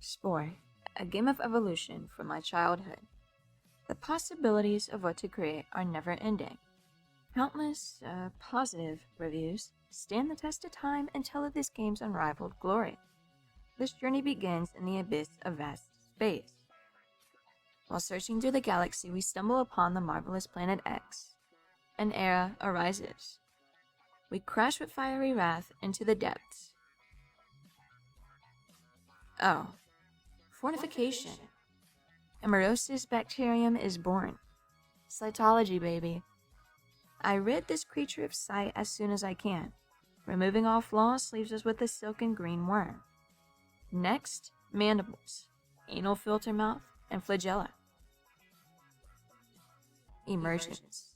Spore, a game of evolution from my childhood. The possibilities of what to create are never ending. Countless positive reviews stand the test of time and tell of this game's unrivaled glory. This journey begins in the abyss of vast space. While searching through the galaxy, we stumble upon the marvelous planet X. An era arises. We crash with fiery wrath into the depths. Oh. Fortification. Amaurosis bacterium is born. Cytology, baby. I rid this creature of sight as soon as I can. Removing all flaws leaves us with a silken green worm. Next, mandibles, anal filter mouth, and flagella. Emergence.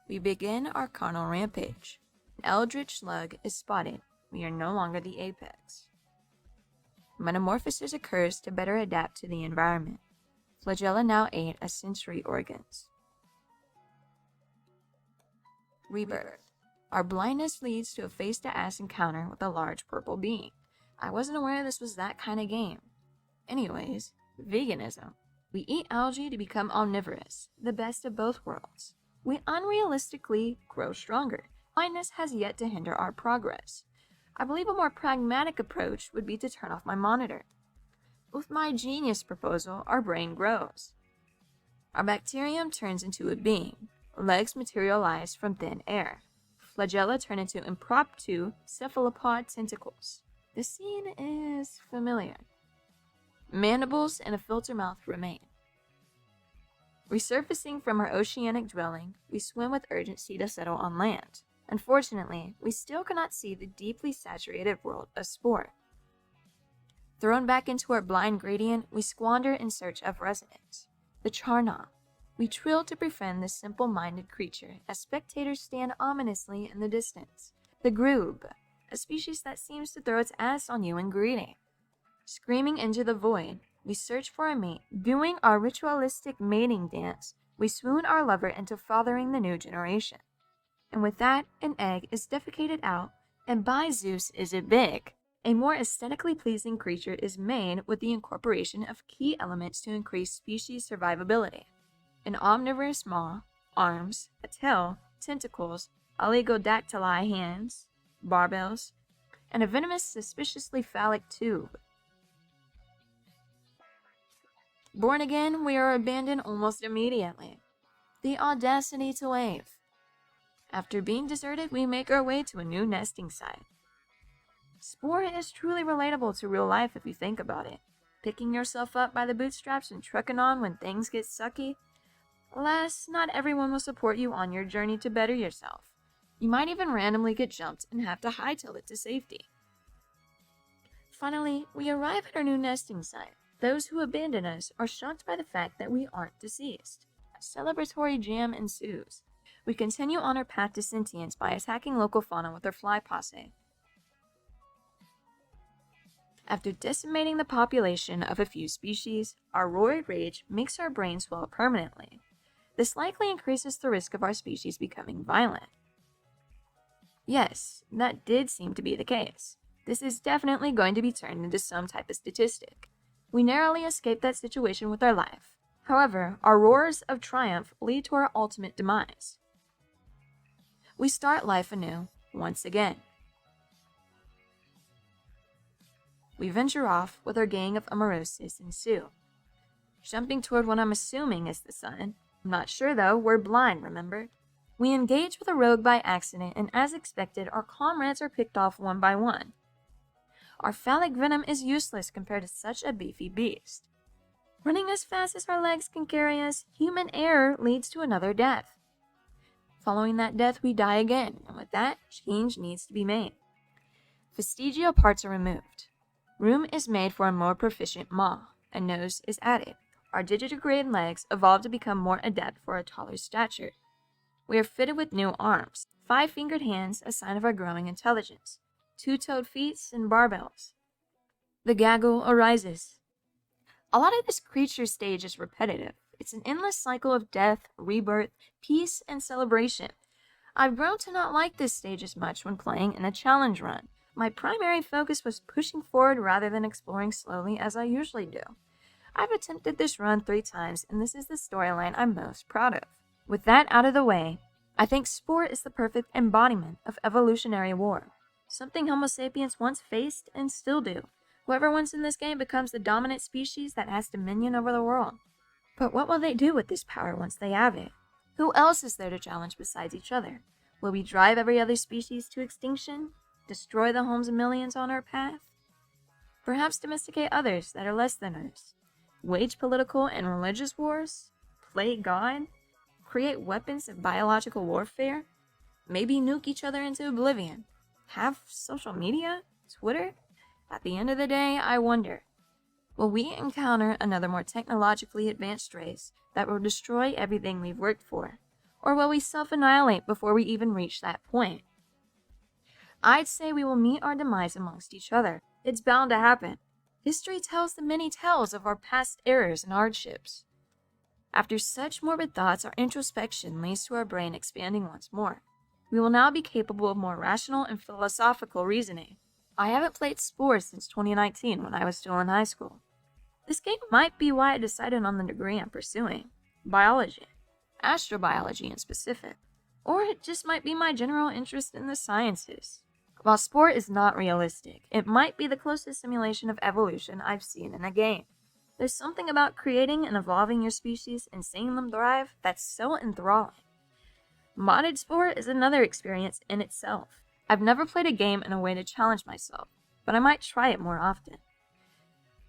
We begin our carnal rampage. An eldritch slug is spotted. We are no longer the apex. Metamorphosis occurs to better adapt to the environment. Flagella now aid as sensory organs. Rebirth. Our blindness leads to a face-to-ass encounter with a large purple being. I wasn't aware this was that kind of game. Anyways, veganism. We eat algae to become omnivorous, the best of both worlds. We unrealistically grow stronger. Blindness has yet to hinder our progress. I believe a more pragmatic approach would be to turn off my monitor. With my genius proposal, our brain grows. Our bacterium turns into a being. Legs materialize from thin air. Flagella turn into impromptu cephalopod tentacles. The scene is familiar. Mandibles and a filter mouth remain. Resurfacing from our oceanic dwelling, we swim with urgency to settle on land. Unfortunately, we still cannot see the deeply saturated world of Spore. Thrown back into our blind gradient, we squander in search of resonance. The Charna. We trill to befriend this simple-minded creature as spectators stand ominously in the distance. The Groob, a species that seems to throw its ass on you in greeting. Screaming into the void, we search for a mate. Doing our ritualistic mating dance, we swoon our lover into fathering the new generation. And with that, an egg is defecated out, and by Zeus is it big. A more aesthetically pleasing creature is made with the incorporation of key elements to increase species survivability. An omnivorous maw, arms, a tail, tentacles, oligodactyli hands, barbels, and a venomous, suspiciously phallic tube. Born again, we are abandoned almost immediately. The audacity to wave. After being deserted, we make our way to a new nesting site. Spore is truly relatable to real life if you think about it. Picking yourself up by the bootstraps and trucking on when things get sucky. Alas, not everyone will support you on your journey to better yourself. You might even randomly get jumped and have to hightail it to safety. Finally, we arrive at our new nesting site. Those who abandon us are shocked by the fact that we aren't deceased. A celebratory jam ensues. We continue on our path to sentience by attacking local fauna with our fly posse. After decimating the population of a few species, our roared rage makes our brain swell permanently. This likely increases the risk of our species becoming violent. Yes, that did seem to be the case. This is definitely going to be turned into some type of statistic. We narrowly escaped that situation with our life. However, our roars of triumph lead to our ultimate demise. We start life anew, once again. We venture off with our gang of Amaurosis and Sue. Jumping toward what I'm assuming is the sun. I'm not sure though, we're blind, remember? We engage with a rogue by accident, and as expected, our comrades are picked off one by one. Our phallic venom is useless compared to such a beefy beast. Running as fast as our legs can carry us, human error leads to another death. Following that death, we die again, and with that, change needs to be made. Vestigial parts are removed. Room is made for a more proficient maw. A nose is added. Our digitigrade legs evolve to become more adept for a taller stature. We are fitted with new arms, 5-fingered hands, a sign of our growing intelligence, 2-toed feet, and barbells. The gaggle arises. A lot of this creature stage is repetitive. It's an endless cycle of death, rebirth, peace, and celebration. I've grown to not like this stage as much when playing in a challenge run. My primary focus was pushing forward rather than exploring slowly as I usually do. I've attempted this run 3 times, and this is the storyline I'm most proud of. With that out of the way, I think Spore is the perfect embodiment of evolutionary war. Something Homo sapiens once faced and still do. Whoever wins in this game becomes the dominant species that has dominion over the world. But what will they do with this power once they have it? Who else is there to challenge besides each other? Will we drive every other species to extinction? Destroy the homes of millions on our path? Perhaps domesticate others that are less than us? Wage political and religious wars? Play God? Create weapons of biological warfare? Maybe nuke each other into oblivion? Have social media? Twitter? At the end of the day, I wonder, will we encounter another more technologically advanced race that will destroy everything we've worked for? Or will we self-annihilate before we even reach that point? I'd say we will meet our demise amongst each other. It's bound to happen. History tells the many tales of our past errors and hardships. After such morbid thoughts, our introspection leads to our brain expanding once more. We will now be capable of more rational and philosophical reasoning. I haven't played Spore since 2019 when I was still in high school. This game might be why I decided on the degree I'm pursuing, biology, astrobiology in specific, or it just might be my general interest in the sciences. While Spore is not realistic, it might be the closest simulation of evolution I've seen in a game. There's something about creating and evolving your species and seeing them thrive that's so enthralling. Modded Spore is another experience in itself. I've never played a game in a way to challenge myself, but I might try it more often.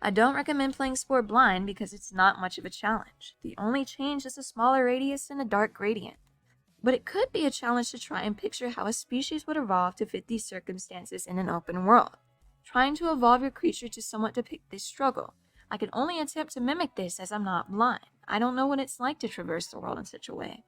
I don't recommend playing Spore blind because it's not much of a challenge. The only change is a smaller radius and a dark gradient. But it could be a challenge to try and picture how a species would evolve to fit these circumstances in an open world. Trying to evolve your creature to somewhat depict this struggle. I can only attempt to mimic this as I'm not blind. I don't know what it's like to traverse the world in such a way.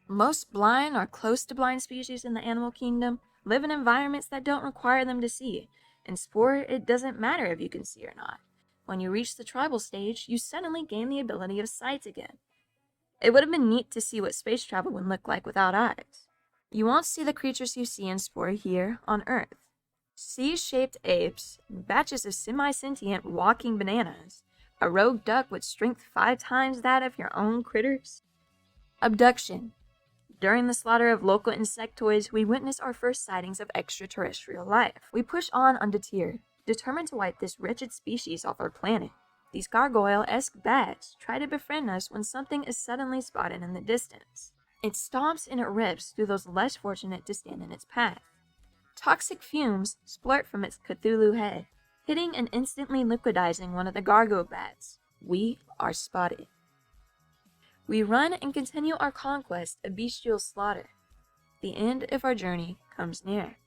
Most blind or close to blind species in the animal kingdom live in environments that don't require them to see. In Spore, it doesn't matter if you can see or not. When you reach the tribal stage, you suddenly gain the ability of sight again. It would have been neat to see what space travel would look like without eyes. You won't see the creatures you see in Spore here on Earth. C-shaped apes, batches of semi-sentient walking bananas, a rogue duck with strength 5 times that of your own critters. Abduction. During the slaughter of local insectoids, we witness our first sightings of extraterrestrial life. We push on undeterred, determined to wipe this wretched species off our planet. These gargoyle-esque bats try to befriend us when something is suddenly spotted in the distance. It stomps and it rips through those less fortunate to stand in its path. Toxic fumes splurt from its Cthulhu head, hitting and instantly liquidizing one of the gargoyle bats. We are spotted. We run and continue our conquest of bestial slaughter. The end of our journey comes near.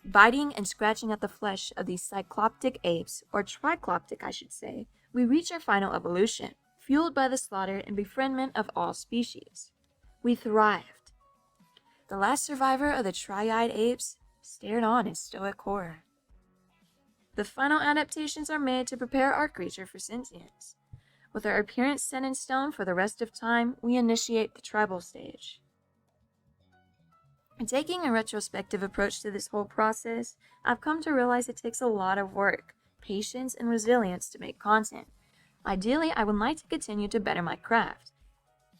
Biting and scratching at the flesh of these cycloptic apes, or tricloptic I should say, we reach our final evolution, fueled by the slaughter and befriendment of all species. We thrived. The last survivor of the tri-eyed apes stared on in stoic horror. The final adaptations are made to prepare our creature for sentience. With our appearance set in stone for the rest of time, we initiate the tribal stage. Taking a retrospective approach to this whole process, I've come to realize it takes a lot of work, patience, and resilience to make content. Ideally, I would like to continue to better my craft.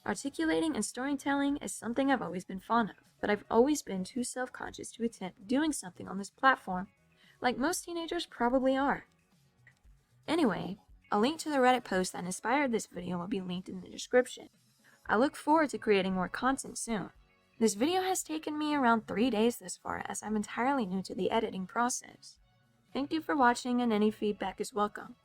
Articulating and storytelling is something I've always been fond of, but I've always been too self-conscious to attempt doing something on this platform, like most teenagers probably are. Anyway, a link to the Reddit post that inspired this video will be linked in the description. I look forward to creating more content soon. This video has taken me around 3 days thus far as I'm entirely new to the editing process. Thank you for watching and any feedback is welcome.